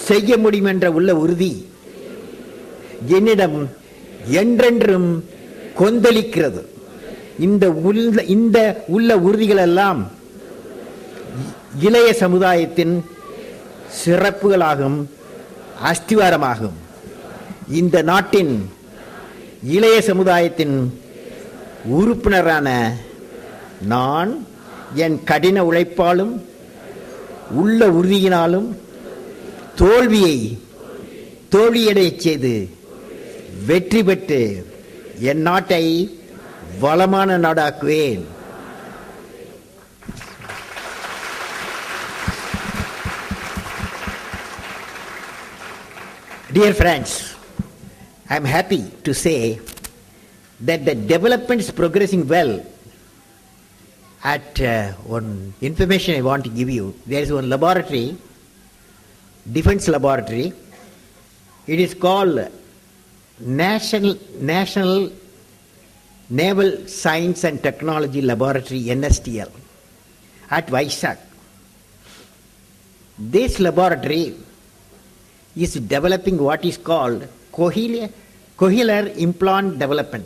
செய்ய முடியும் என்ற உள்ள உறுதி என்னிடம் என்றென்றும் கொந்தளிக்கிறது. இந்த உள்ள உறுதிகள் எல்லாம் இளைய சமுதாயத்தின் சிறப்புகளாகும், அஸ்திவாரமாகும். இந்த நாட்டின் இளைய சமுதாயத்தின் உறுப்பினரான நான் என் கடின உழைப்பாலும் உள்ள உறுதியினாலும் தோல்வியடையச் செய்து வெற்றி பெற்று என் நாட்டை வளமான நாடாக்குவேன். Dear friends, I am happy to say that the development is progressing well. At one information I want to give you, there is one laboratory, defense laboratory. It is called National Naval Science and Technology Laboratory, NSTL, at Vizag. This laboratory is developing what is called cochlear implant development.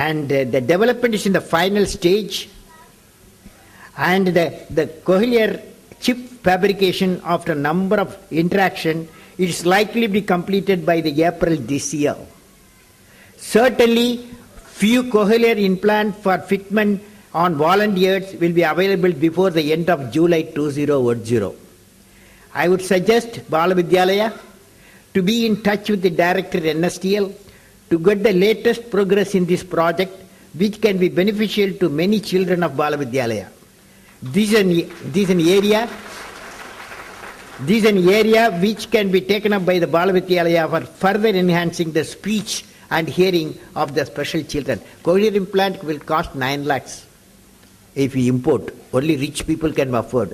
And the development is in the final stage, and the cochlear chip fabrication after a number of interaction is likely to be completed by the April this year. Certainly, few cochlear implants for fitment on volunteers will be available before the end of July 2010. I would suggest Bala Vidyalaya to be in touch with the director at NSTL to get the latest progress in this project, which can be beneficial to many children of Bala Vidyalaya. This is an area which can be taken up by the Bala Vidyalaya for further enhancing the speech and hearing of the special children. Cochlear implant will cost 9 lakhs if we import. Only rich people can afford.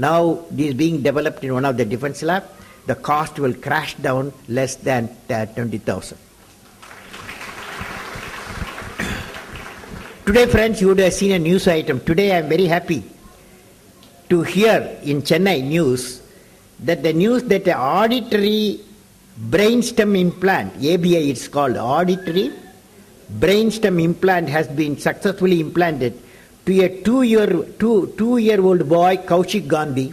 Now this is being developed in one of the defense lab. The cost will crash down less than 20,000. Today, friends, you would have seen a news item. Today I am very happy to hear in Chennai news that the auditory brainstem implant, ABI it's called, auditory brainstem implant has been successfully implanted to a two-year-old boy, Kaushik Gandhi,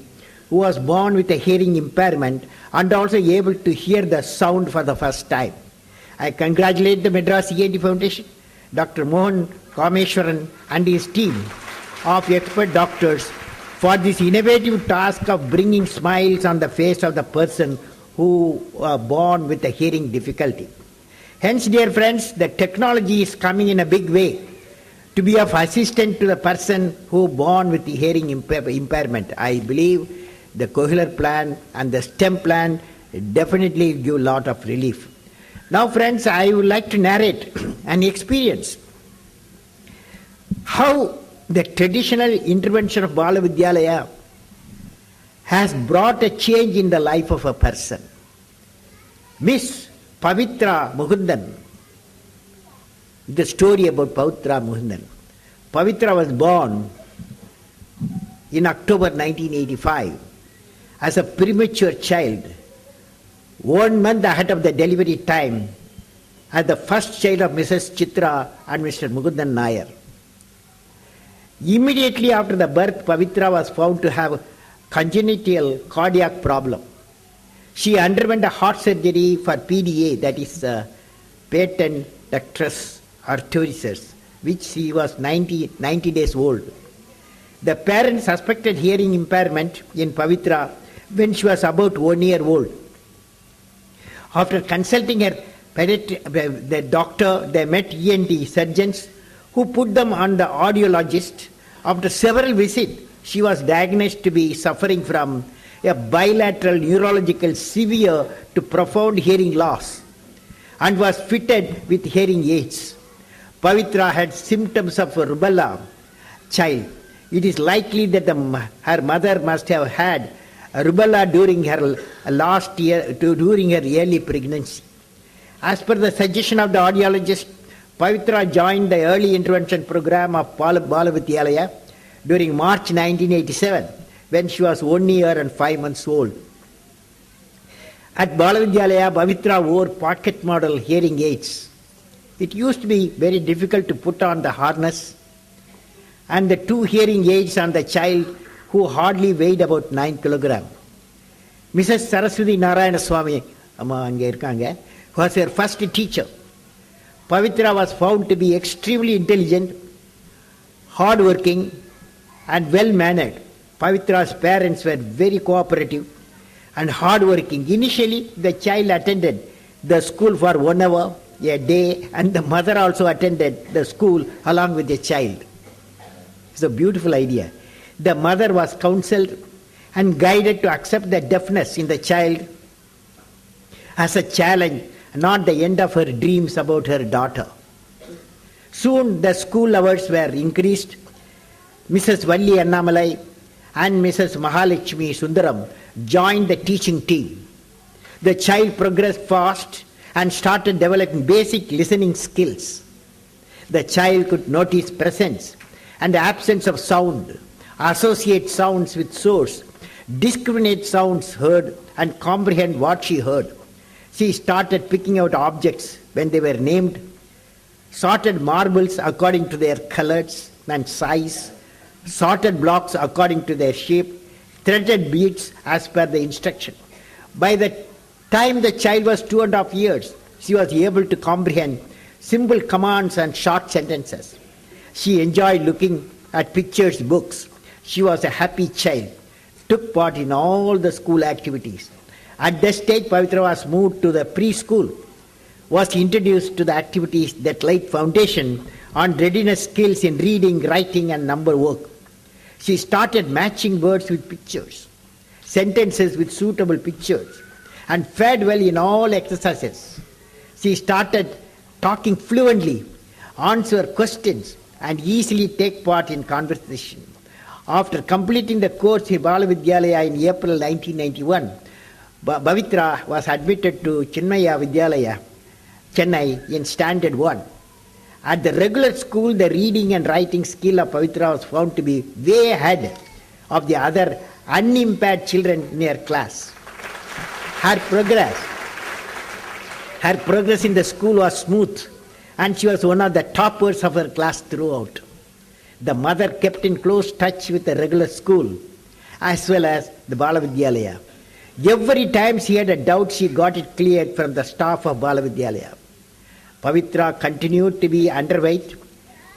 who was born with a hearing impairment and also able to hear the sound for the first time. I congratulate the Madras ENT Foundation, Dr. Mohan Kameshwaran and his team of expert doctors for this innovative task of bringing smiles on the face of the person who are born with a hearing difficulty. Hence, dear friends, the technology is coming in a big way to be of assistance to the person who born with the hearing impairment. I believe the cochlear plan and the stem plan definitely give a lot of relief. Now, friends, I would like to narrate an experience how the traditional intervention of Bala Vidyalaya has brought a change in the life of a person. Miss Pavitra Mukundan, the story about Pavitra Mukundan. Pavitra was born in October 1985 as a premature child, 1 month ahead of the delivery time, as the first child of Mrs. Chitra and Mr. Mukundan Nair. Immediately after the birth, Pavitra was found to have congenital cardiac problem. She underwent a heart surgery for PDA, that is patent ductus arteriosus, which she was 90 days old. The parents suspected hearing impairment in Pavitra when she was about 1 year old. After consulting the doctor, they met ENT surgeons who put them on the audiologist. After several visits, she was diagnosed to be suffering from a bilateral neurological severe to profound hearing loss and was fitted with hearing aids. Pavitra had symptoms of rubella child. It is likely that her mother must have had rubella during her early pregnancy. As per the suggestion of the audiologist, Pavitra joined the early intervention program of Bala Vidyalaya during March 1987, when she was 1 year and 5 months old. At Balavidyalaya, Pavitra wore pocket model hearing aids. It used to be very difficult to put on the harness and the 2 hearing aids on the child who hardly weighed about 9 kilograms. Mrs. Saraswati Narayana Swami was her first teacher. Pavitra was found to be extremely intelligent, hard-working and well-mannered. Pavitra's parents were very cooperative and hard-working. Initially, the child attended the school for 1 hour a day, and the mother also attended the school along with the child. It's a beautiful idea. The mother was counseled and guided to accept the deafness in the child as a challenge, not the end of her dreams about her daughter. Soon the school hours were increased. Mrs. Valli Annamalai and Mrs. Mahalakshmi Sundaram joined the teaching team. The child progressed fast and started developing basic listening skills. The child could notice presence and absence of sound, associate sounds with source, discriminate sounds heard and comprehend what she heard. She started picking out objects when they were named, sorted marbles according to their colors and size, sorted blocks according to their shape, threaded beads as per the instruction. By the time the child was 2.5 years, she was able to comprehend simple commands and short sentences. She enjoyed looking at pictures, books. She was a happy child, took part in all the school activities. At that stage, Pavitra was moved to the preschool, was introduced to the activities that laid foundation on readiness skills in reading, writing and number work. She started matching words with pictures, sentences with suitable pictures, and fared well in all exercises. She started talking fluently, answer questions, and easily take part in conversation. After completing the course in Balavidyalaya in April 1991, Pavitra was admitted to Chinmaya Vidyalaya, Chennai in Standard 1. At the regular school, the reading and writing skill of Pavitra was found to be way ahead of the other unimpaired children in her class. Her progress in the school was smooth, and she was one of the toppers of her class throughout. The mother kept in close touch with the regular school as well as the Balavidyalaya. Every time she had a doubt, she got it cleared from the staff of Balavidyalaya. Pavitra continued to be underweight.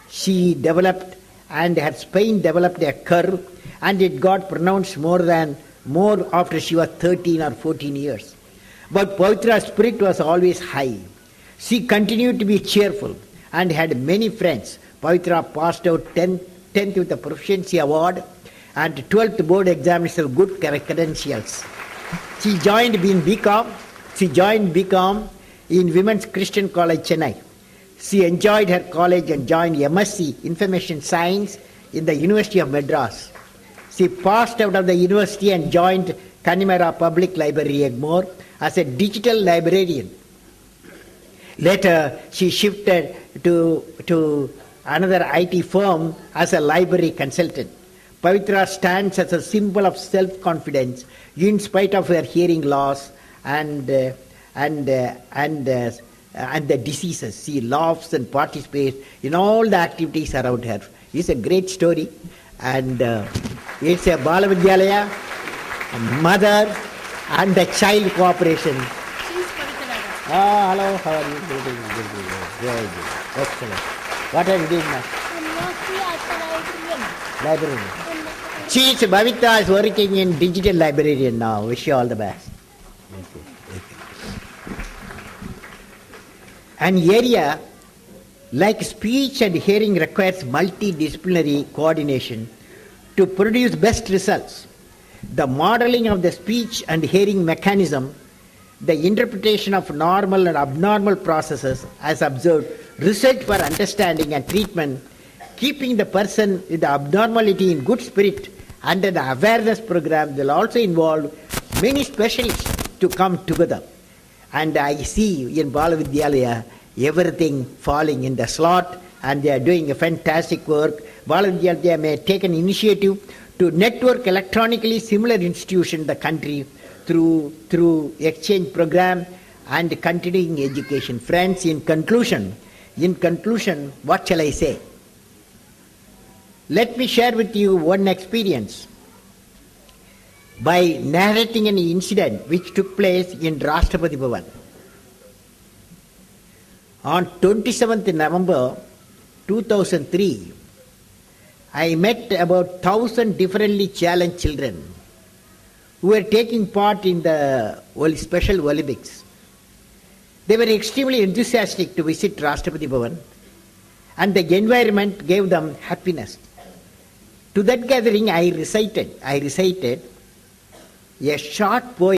She developed, and her spine developed a curve, and it got pronounced more after she was 13 or 14 years. But Pavitra's spirit was always high. She continued to be cheerful and had many friends. Pavitra passed out 10th with a proficiency award and 12th board examination with good credentials. She joined BCom in Women's Christian College, Chennai. She enjoyed her college and joined MSc Information Science in the University of Madras. She passed out of the university and joined Kanimera Public Library, Egmore, as a digital librarian. Later, she shifted to another IT firm as a library consultant. Pavitra stands as a symbol of self-confidence in spite of her hearing loss and the diseases. She laughs and participates in all the activities around her. It's a great story, and it's a Balavidyalaya, a mother and the child cooperation. She's Pavitra. Hello, how are you? Good. Very good. Excellent. What are you doing now? Librarian. Pavitra is working in digital librarian now. Wish you all the best. An area like speech and hearing requires multidisciplinary coordination to produce best results. The modeling of the speech and hearing mechanism, the interpretation of normal and abnormal processes as observed, research for understanding and treatment, keeping the person with the abnormality in good spirit under the awareness program will also involve many specialists to come together. And I see in Balavidyalaya everything falling in the slot, and they are doing a fantastic work. Balavidyalaya may take an initiative to network electronically similar institutions in the country through exchange program and continuing education. Friends, in conclusion, what shall I say? Let me share with you one experience by narrating an incident which took place in Rashtrapati Bhavan. On 27th November 2003, I met about 1,000 differently challenged children who were taking part in the Special Olympics. They were extremely enthusiastic to visit Rashtrapati Bhavan, and the environment gave them happiness. To that gathering, I recited a short poem